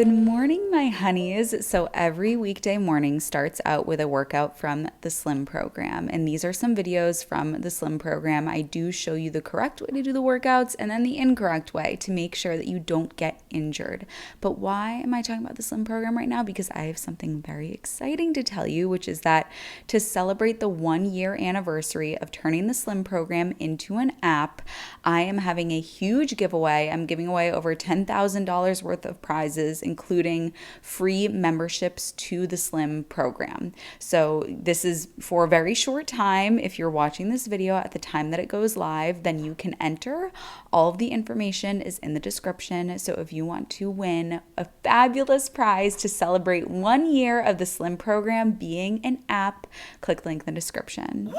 Good morning, my honeys. So every weekday morning starts out with a workout from the Slim program. And these are some videos from the Slim program. I do show you the correct way to do the workouts and then the incorrect way to make sure that you don't get injured. But why am I talking about the Slim program right now? Because I have something very exciting to tell you, which is that to celebrate the 1-year anniversary of turning the Slim program into an app, I am having a huge giveaway. I'm giving away over $10,000 worth of prizes, including free memberships to the Slim program. So this is for a very short time. If you're watching this video at the time that it goes live, then you can enter. All of the information is in the description. So if you want to win a fabulous prize to celebrate 1 year of the Slim program being an app, click the link in the description.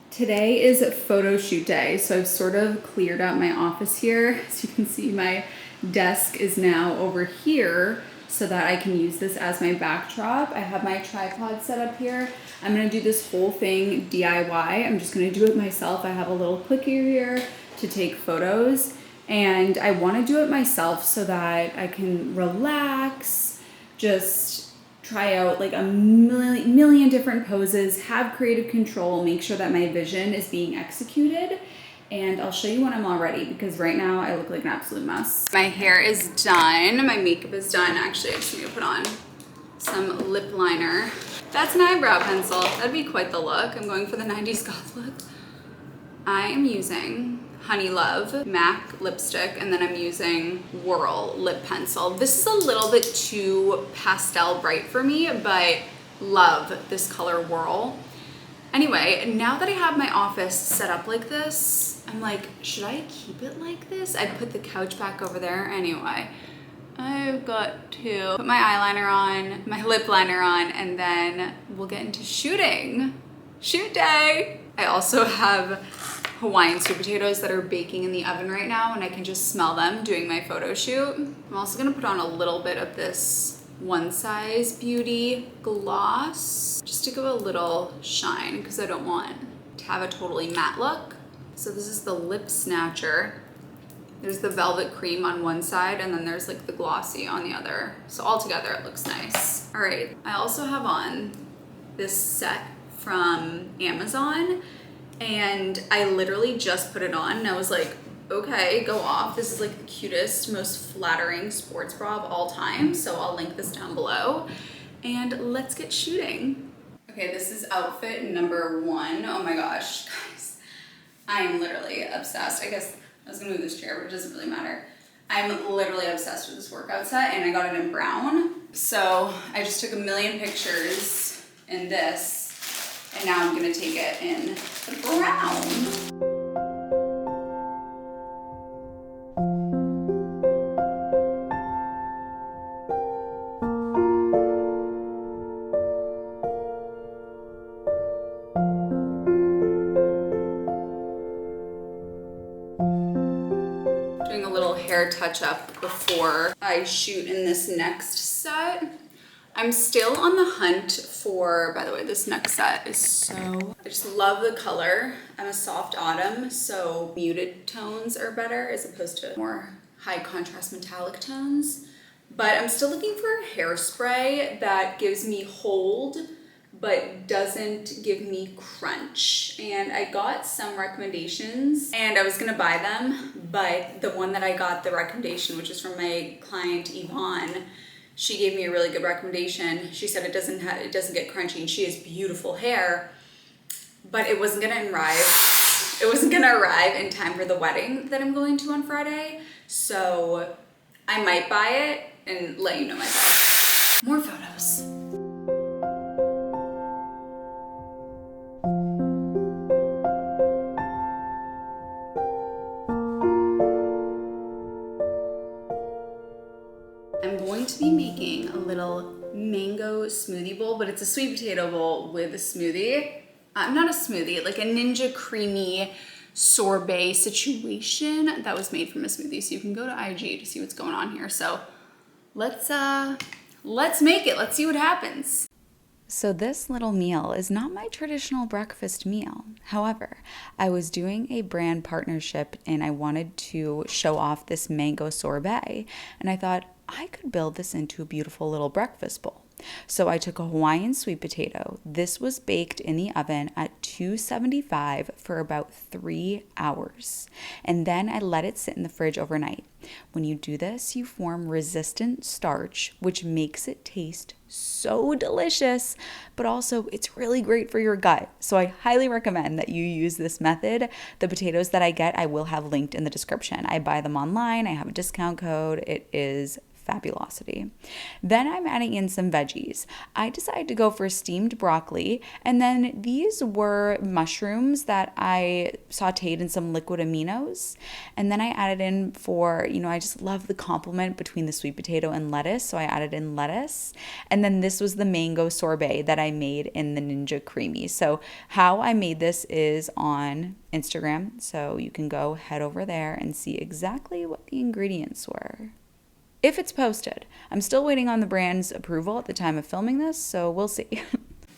Today is photo shoot day, so I've sort of cleared out my office here. As you can see, my desk is now over here so that I can use this as my backdrop. I have my tripod set up here. I'm gonna do this whole thing DIY. I'm just gonna do it myself. I have a little clicker here to take photos, and I wanna do it myself so that I can relax, just try out like a million different poses, have creative control, make sure that my vision is being executed. And I'll show you when I'm all ready, because right now I look like an absolute mess. My hair is done, my makeup is done. Actually, I just need to put on some lip liner. That's an eyebrow pencil. That'd be quite the look. I'm going for the 90s goth look. I am using Honey Love MAC lipstick, and then I'm using Whirl lip pencil. This is a little bit too pastel bright for me, but love this color Whirl. Anyway, now that I have my office set up like this, I'm like, should I keep it like this? I'd put the couch back over there. Anyway, I've got to put my eyeliner on, my lip liner on, and then we'll get into shooting. Shoot day! I also have Hawaiian sweet potatoes that are baking in the oven right now, and I can just smell them doing my photo shoot. I'm also gonna put on a little bit of this One Size Beauty gloss just to give a little shine, because I don't want to have a totally matte look. So this is the Lip Snatcher. There's the velvet cream on one side, and then there's like the glossy on the other. So all together it looks nice. All right, I also have on this set from Amazon, and I literally just put it on and I was like, okay, go off. This is like the cutest, most flattering sports bra of all time. So I'll link this down below, and let's get shooting. Okay, this is outfit number 1. Oh my gosh, guys, I am literally obsessed. I guess I was gonna move this chair, but it doesn't really matter. I'm literally obsessed with this workout set, and I got it in brown. So I just took a million pictures in this, and now I'm gonna take it in the brown. Doing a little hair touch up before I shoot in this next set. I'm still on the hunt for, by the way, this next set is so, I just love the color. I'm a soft autumn, so muted tones are better as opposed to more high contrast metallic tones. But I'm still looking for a hairspray that gives me hold, but doesn't give me crunch. And I got some recommendations, and I was gonna buy them, but the one that I got the recommendation, which is from my client Yvonne, she gave me a really good recommendation. She said it doesn't get crunchy, and she has beautiful hair, but it wasn't gonna arrive. It wasn't gonna arrive in time for the wedding that I'm going to on Friday. So I might buy it and let you know my thoughts. More photos. I'm going to be making a little mango smoothie bowl, but it's a sweet potato bowl with a smoothie. Not a smoothie, like a ninja creamy sorbet situation that was made from a smoothie. So you can go to IG to see what's going on here. So let's make it. Let's see what happens. So this little meal is not my traditional breakfast meal. However, I was doing a brand partnership and I wanted to show off this mango sorbet, and I thought I could build this into a beautiful little breakfast bowl. So I took a Hawaiian sweet potato. This was baked in the oven at 275 for about 3 hours. And then I let it sit in the fridge overnight. When you do this, you form resistant starch, which makes it taste so delicious, but also it's really great for your gut. So I highly recommend that you use this method. The potatoes that I get, I will have linked in the description. I buy them online. I have a discount code. It is fabulosity. Then I'm adding in some veggies. I decided to go for steamed broccoli, and then these were mushrooms that I sauteed in some liquid aminos. And then I added in I just love the complement between the sweet potato and lettuce, so I added in lettuce. And then this was the mango sorbet that I made in the Ninja Creamy. So how I made this is on Instagram, so you can go head over there and see exactly what the ingredients were, if it's posted. I'm still waiting on the brand's approval at the time of filming this, so we'll see.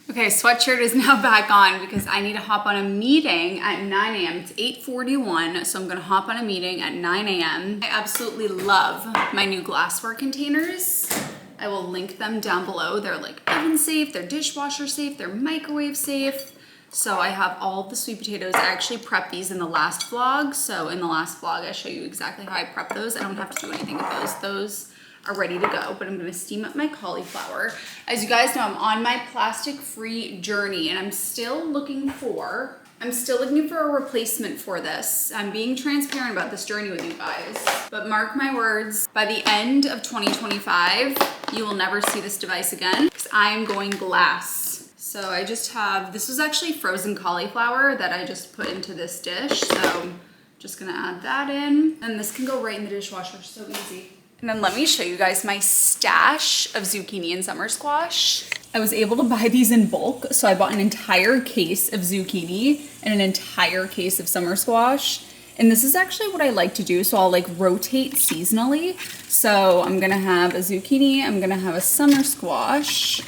Okay, sweatshirt is now back on because I need to hop on a meeting at 9 a.m. It's 8:41, so I'm gonna hop on a meeting at 9 a.m. I absolutely love my new glassware containers. I will link them down below. They're like oven safe, they're dishwasher safe, they're microwave safe. So I have all of the sweet potatoes. I actually prepped these in the last vlog. So in the last vlog, I show you exactly how I prep those. I don't have to do anything with those. Those are ready to go, but I'm gonna steam up my cauliflower. As you guys know, I'm on my plastic-free journey and I'm still looking for a replacement for this. I'm being transparent about this journey with you guys. But mark my words, by the end of 2025, you will never see this device again because I'm going glass. So I just have, this was actually frozen cauliflower that I just put into this dish. So I'm just gonna add that in. And this can go right in the dishwasher, so easy. And then let me show you guys my stash of zucchini and summer squash. I was able to buy these in bulk. So I bought an entire case of zucchini and an entire case of summer squash. And this is actually what I like to do. So I'll like rotate seasonally. So I'm gonna have a zucchini, I'm gonna have a summer squash.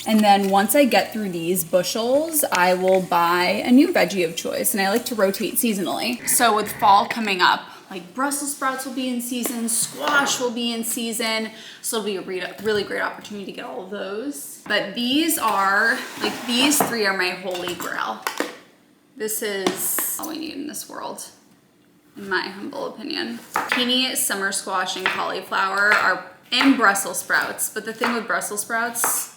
And then once I get through these bushels, I will buy a new veggie of choice. And I like to rotate seasonally. So with fall coming up, like Brussels sprouts will be in season, squash will be in season. So it'll be a really great opportunity to get all of those. But these three are my holy grail. This is all we need in this world, in my humble opinion. Zucchini, summer squash, and cauliflower and Brussels sprouts. But the thing with Brussels sprouts,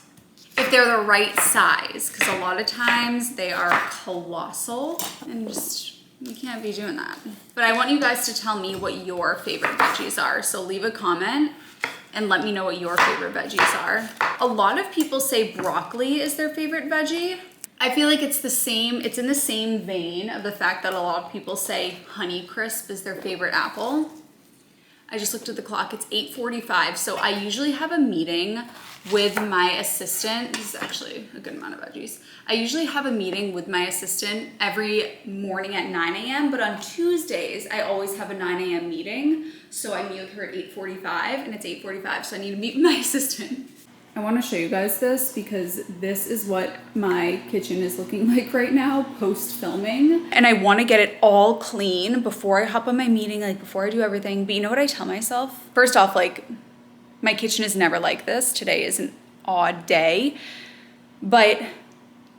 if they're the right size, because a lot of times they are colossal and just, you can't be doing that. But I want you guys to tell me what your favorite veggies are. So leave a comment and let me know what your favorite veggies are. A lot of people say broccoli is their favorite veggie. I feel like it's in the same vein of the fact that a lot of people say Honeycrisp is their favorite apple. I just looked at the clock, it's 8:45. So I usually have a meeting with my assistant. This is actually a good amount of veggies. I usually have a meeting with my assistant every morning at 9 a.m. But on Tuesdays, I always have a 9 a.m. meeting. So I meet with her at 8:45 and it's 8:45. So I need to meet with my assistant. I want to show you guys this because this is what my kitchen is looking like right now post filming. And I want to get it all clean before I hop on my meeting, like before I do everything. But you know what I tell myself? First off, like, my kitchen is never like this. Today is an odd day. But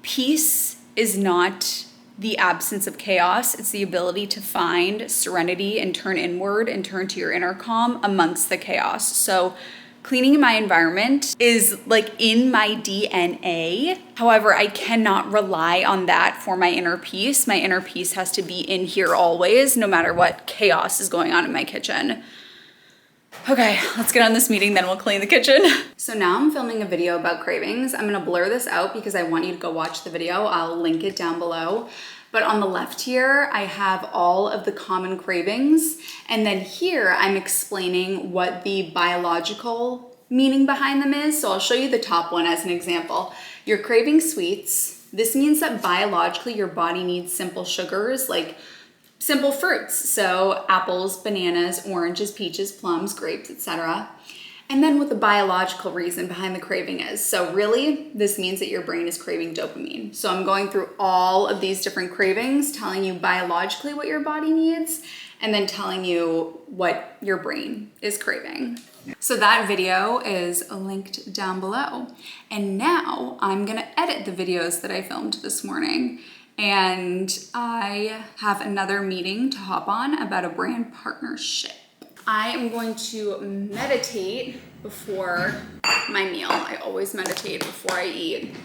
peace is not the absence of chaos. It's the ability to find serenity and turn inward and turn to your inner calm amongst the chaos. So cleaning my environment is like in my DNA. However, I cannot rely on that for my inner peace. My inner peace has to be in here always, no matter what chaos is going on in my kitchen. Okay, let's get on this meeting, then we'll clean the kitchen. So now I'm filming a video about Cravings. I'm gonna blur this out because I want you to go watch the video. I'll link it down below. But on the left here, I have all of the common cravings. And then here, I'm explaining what the biological meaning behind them is. So I'll show you the top one as an example. You're craving sweets. This means that biologically, your body needs simple sugars, like simple fruits. So apples, bananas, oranges, peaches, plums, grapes, etc. And then what the biological reason behind the craving is. So really, this means that your brain is craving dopamine. So I'm going through all of these different cravings, telling you biologically what your body needs, and then telling you what your brain is craving. So that video is linked down below. And now I'm gonna edit the videos that I filmed this morning. And I have another meeting to hop on about a brand partnership. I am going to meditate before my meal. I always meditate before I eat.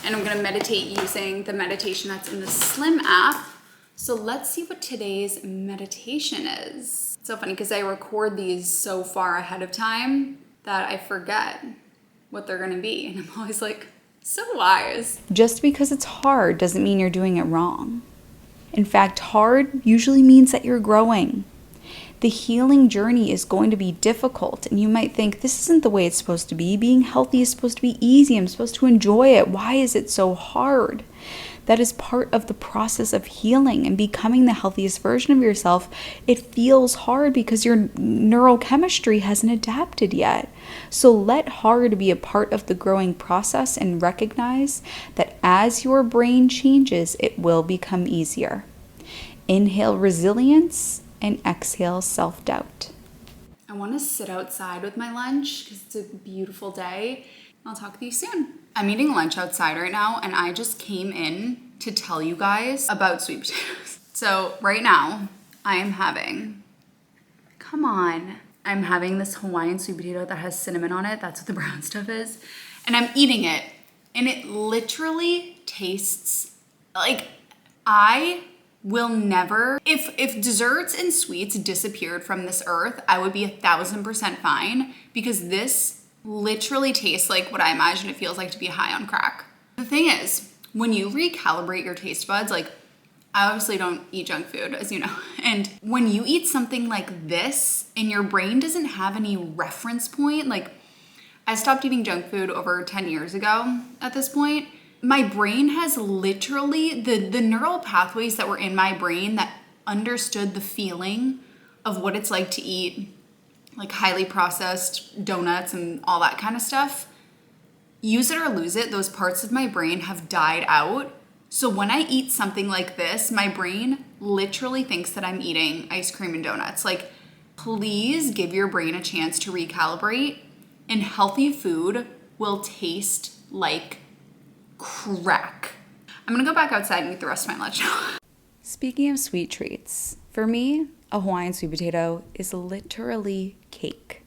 And I'm gonna meditate using the meditation that's in the Slim app. So let's see what today's meditation is. It's so funny because I record these so far ahead of time that I forget what they're gonna be. And I'm always like, so wise. Just because it's hard doesn't mean you're doing it wrong. In fact, hard usually means that you're growing. The healing journey is going to be difficult, and you might think, this isn't the way it's supposed to be. Being healthy is supposed to be easy. I'm supposed to enjoy it. Why is it so hard? That is part of the process of healing and becoming the healthiest version of yourself. It feels hard because your neurochemistry hasn't adapted yet. So let hard be a part of the growing process and recognize that as your brain changes, it will become easier. Inhale resilience and exhale self-doubt. I want to sit outside with my lunch because it's a beautiful day. I'll talk with you soon. I'm eating lunch outside right now, and I just came in to tell you guys about sweet potatoes. So right now, I am having, I'm having this Hawaiian sweet potato that has cinnamon on it. That's what the brown stuff is. And I'm eating it, and it literally tastes like I will never, if desserts and sweets disappeared from this earth, I would be 1,000% fine, because this literally tastes like what I imagine it feels like to be high on crack. The thing is, when you recalibrate your taste buds, like I obviously don't eat junk food, as you know, and when you eat something like this and your brain doesn't have any reference point, like I stopped eating junk food over 10 years ago at this point. My brain has literally, the neural pathways that were in my brain that understood the feeling of what it's like to eat like highly processed donuts and all that kind of stuff, use it or lose it, those parts of my brain have died out. So when I eat something like this, my brain literally thinks that I'm eating ice cream and donuts. Like, please give your brain a chance to recalibrate, and healthy food will taste like crack. I'm gonna go back outside and eat the rest of my lunch now. Speaking of sweet treats, for me, a Hawaiian sweet potato is literally cake.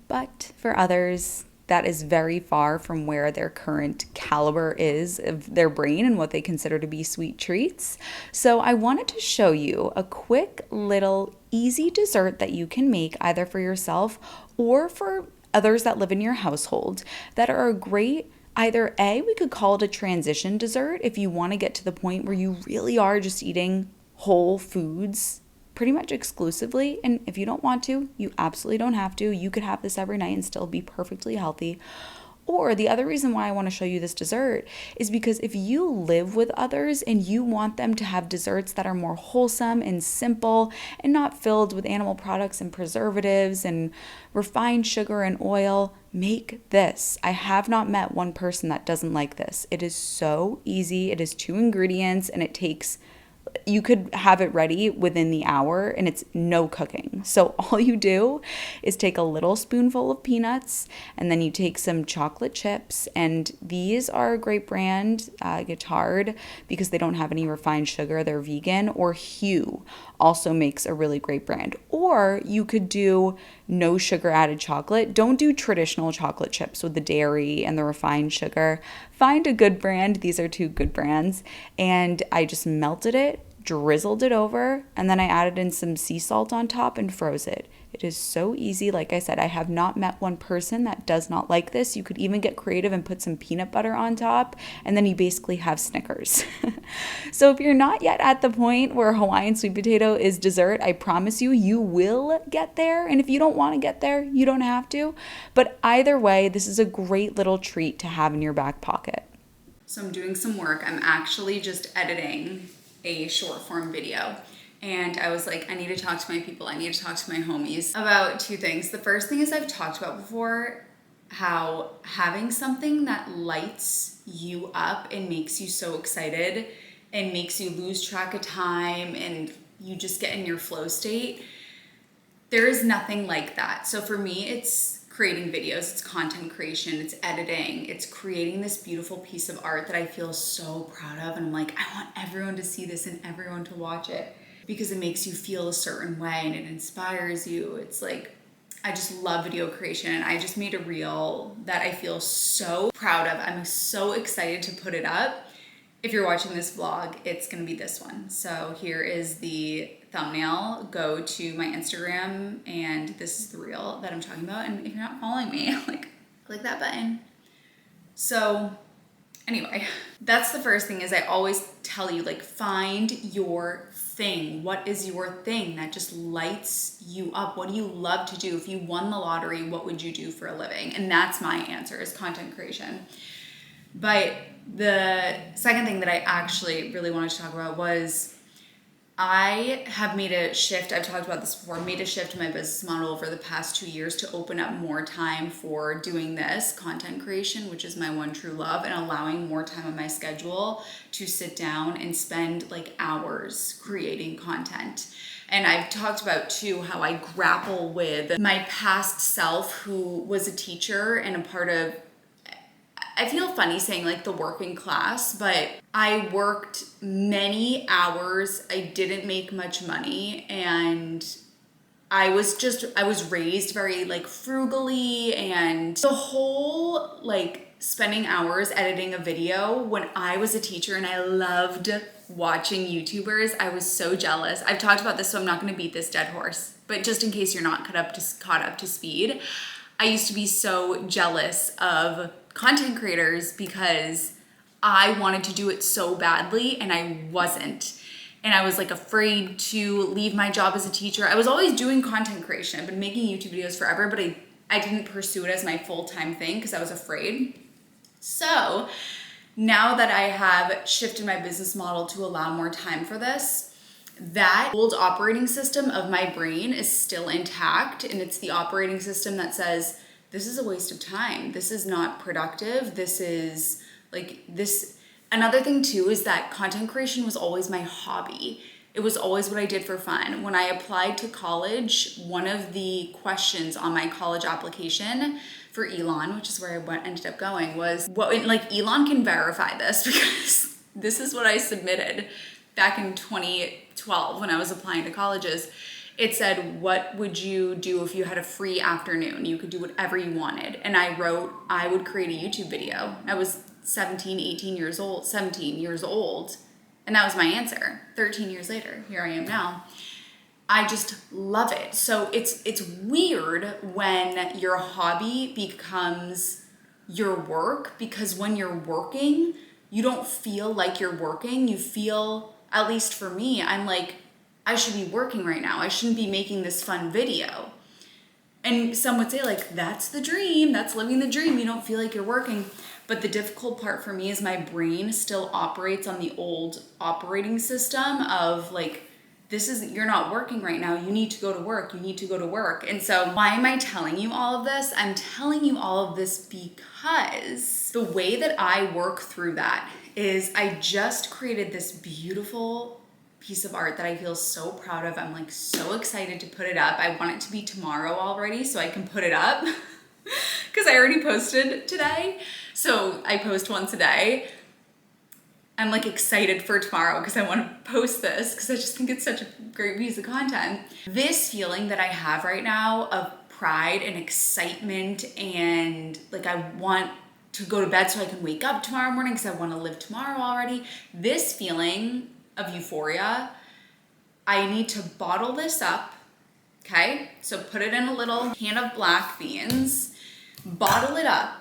But for others, that is very far from where their current caliber is of their brain and what they consider to be sweet treats. So I wanted to show you a quick little easy dessert that you can make either for yourself or for others that live in your household that are a great, either A, we could call it a transition dessert if you want to get to the point where you really are just eating whole foods pretty much exclusively. And if you don't want to, you absolutely don't have to. You could have this every night and still be perfectly healthy. Or the other reason why I want to show you this dessert is because if you live with others and you want them to have desserts that are more wholesome and simple and not filled with animal products and preservatives and refined sugar and oil, make this. I have not met one person that doesn't like this. It is so easy. It is 2 ingredients and it takes, you could have it ready within the hour and it's no cooking. So all you do is take a little spoonful of peanuts and then you take some chocolate chips, and these are a great brand, Guittard, because they don't have any refined sugar, they're vegan, or Hue also makes a really great brand. Or you could do no sugar added chocolate. Don't do traditional chocolate chips with the dairy and the refined sugar. Find a good brand. These are 2 good brands. And I just melted it, drizzled it over, and then I added in some sea salt on top and froze it. It is so easy. Like I said, I have not met one person that does not like this. You could even get creative and put some peanut butter on top, and then you basically have Snickers. So if you're not yet at the point where Hawaiian sweet potato is dessert, I promise you, you will get there. And if you don't want to get there, you don't have to. But either way, this is a great little treat to have in your back pocket. So I'm doing some work. I'm actually just editing a short form video And I was like, I need to talk to my people. I need to talk to my homies about two things. The first thing is I've talked about before, how having something that lights you up and makes you so excited and makes you lose track of time and you just get in your flow state. There is nothing like that. So for me, it's creating videos, it's content creation, it's editing, it's creating this beautiful piece of art that I feel so proud of. And I'm like, I want everyone to see this and everyone to watch it because it makes you feel a certain way and it inspires you. It's like, I just love video creation, and I just made a reel that I feel so proud of. I'm so excited to put it up. If you're watching this vlog, it's gonna be this one. So here is the thumbnail. Go to my Instagram, and this is the reel that I'm talking about. And if you're not following me, like, click that button. So anyway, that's the first thing. Is I always tell you, like, find your thing. What is your thing that just lights you up? What do you love to do? If you won the lottery, what would you do for a living? And that's my answer, is content creation. But the second thing that I actually really wanted to talk about was I have made a shift. I've talked about this before, made a shift in my business model over the past 2 years to open up more time for doing this content creation, which is my one true love, and allowing more time on my schedule to sit down and spend like hours creating content. And I've talked about too how I grapple with my past self, who was a teacher and a part of, I feel funny saying like the working class, but I worked many hours. I didn't make much money, and I was raised very like frugally, and the whole like spending hours editing a video when I was a teacher and I loved watching YouTubers, I was so jealous. I've talked about this, so I'm not going to beat this dead horse, but just in case you're not caught up to speed, I used to be so jealous of content creators because I wanted to do it so badly and I wasn't. And I was like afraid to leave my job as a teacher. I was always doing content creation. I've been making YouTube videos forever, but I didn't pursue it as my full-time thing because I was afraid. So now that I have shifted my business model to allow more time for this, that old operating system of my brain is still intact, and it's the operating system that says, this is a waste of time. This is not productive. This is like this. Another thing too is that content creation was always my hobby. It was always what I did for fun. When I applied to college, one of the questions on my college application for Elon, which is where I ended up going, was like Elon can verify this because this is what I submitted back in 2012 when I was applying to colleges. It said, what would you do if you had a free afternoon? You could do whatever you wanted. And I wrote, I would create a YouTube video. I was 17 years old. And that was my answer. 13 years later, here I am now. I just love it. So it's weird when your hobby becomes your work, because when you're working, you don't feel like you're working. You feel, at least for me, I'm like, I should be working right now. I shouldn't be making this fun video. And some would say like, that's the dream. That's living the dream. You don't feel like you're working. But the difficult part for me is my brain still operates on the old operating system of like, you're not working right now. You need to go to work. You need to go to work. And so why am I telling you all of this? I'm telling you all of this because the way that I work through that is I just created this beautiful piece of art that I feel so proud of. I'm like so excited to put it up. I want it to be tomorrow already so I can put it up because I already posted today. So I post once a day. I'm like excited for tomorrow because I want to post this because I just think it's such a great piece of content. This feeling that I have right now of pride and excitement, and like I want to go to bed so I can wake up tomorrow morning because I want to live tomorrow already. This feeling of euphoria, I need to bottle this up, okay? So put it in a little can of black beans, bottle it up,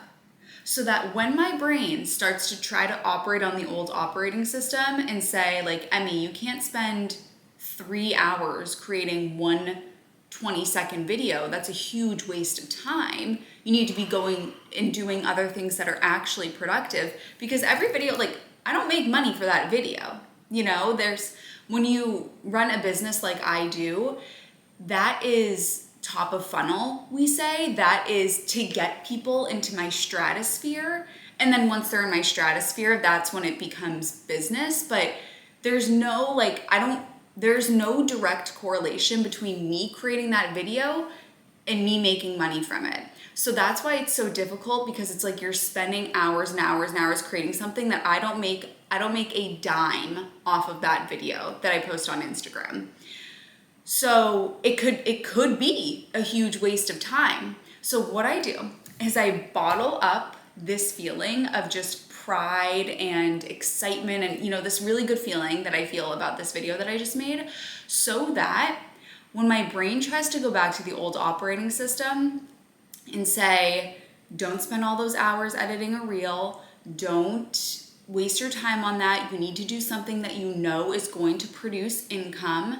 so that when my brain starts to try to operate on the old operating system and say like, Emmy, you can't spend 3 hours creating one 20-second video. That's a huge waste of time. You need to be going and doing other things that are actually productive, because every video, like I don't make money for that video. You know, there's When you run a business like I do, that is top of funnel, we say. That is to get people into my stratosphere. And then once they're in my stratosphere, that's when it becomes business. But there's no there's no direct correlation between me creating that video and me making money from it. So that's why it's so difficult, because it's like you're spending hours and hours and hours creating something that I don't make a dime off of that video that I post on Instagram. So it could be a huge waste of time. So what I do is I bottle up this feeling of just pride and excitement and, you know, this really good feeling that I feel about this video that I just made, so that when my brain tries to go back to the old operating system and say, don't spend all those hours editing a reel, don't waste your time on that, you need to do something that you know is going to produce income,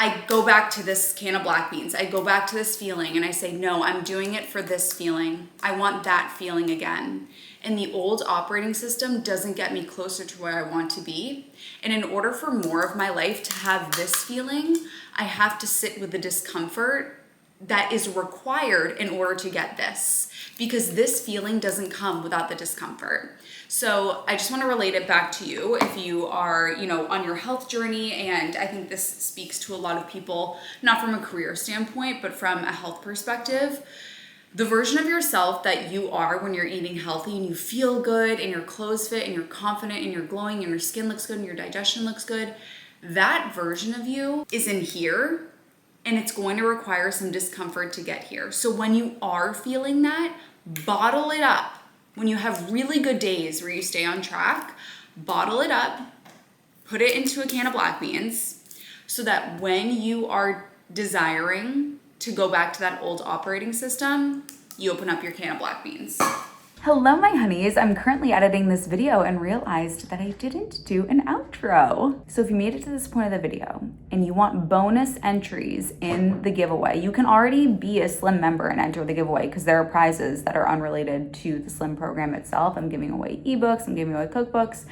I go back to this can of black beans. I go back to this feeling and I say, no, I'm doing it for this feeling. I want that feeling again. And the old operating system doesn't get me closer to where I want to be. And in order for more of my life to have this feeling, I have to sit with the discomfort that is required in order to get this, because this feeling doesn't come without the discomfort. So I just want to relate it back to you if you are, you know, on your health journey. And I think this speaks to a lot of people, not from a career standpoint, but from a health perspective. The version of yourself that you are when you're eating healthy and you feel good and your clothes fit and you're confident and you're glowing and your skin looks good and your digestion looks good, that version of you is in here. And it's going to require some discomfort to get here. So when you are feeling that, bottle it up. When you have really good days where you stay on track, bottle it up, put it into a can of black beans, so that when you are desiring to go back to that old operating system, you open up your can of black beans. Hello, my honeys. I'm currently editing this video and realized that I didn't do an outro. So if you made it to this point of the video and you want bonus entries in the giveaway, you can already be a Slim member and enter the giveaway, because there are prizes that are unrelated to the Slim program itself. I'm giving away ebooks, I'm giving away cookbooks.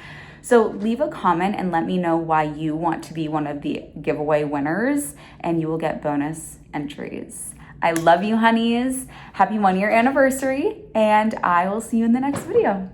So leave a comment and let me know why you want to be one of the giveaway winners, and you will get bonus entries. I love you, honeys. Happy 1 year anniversary, and I will see you in the next video.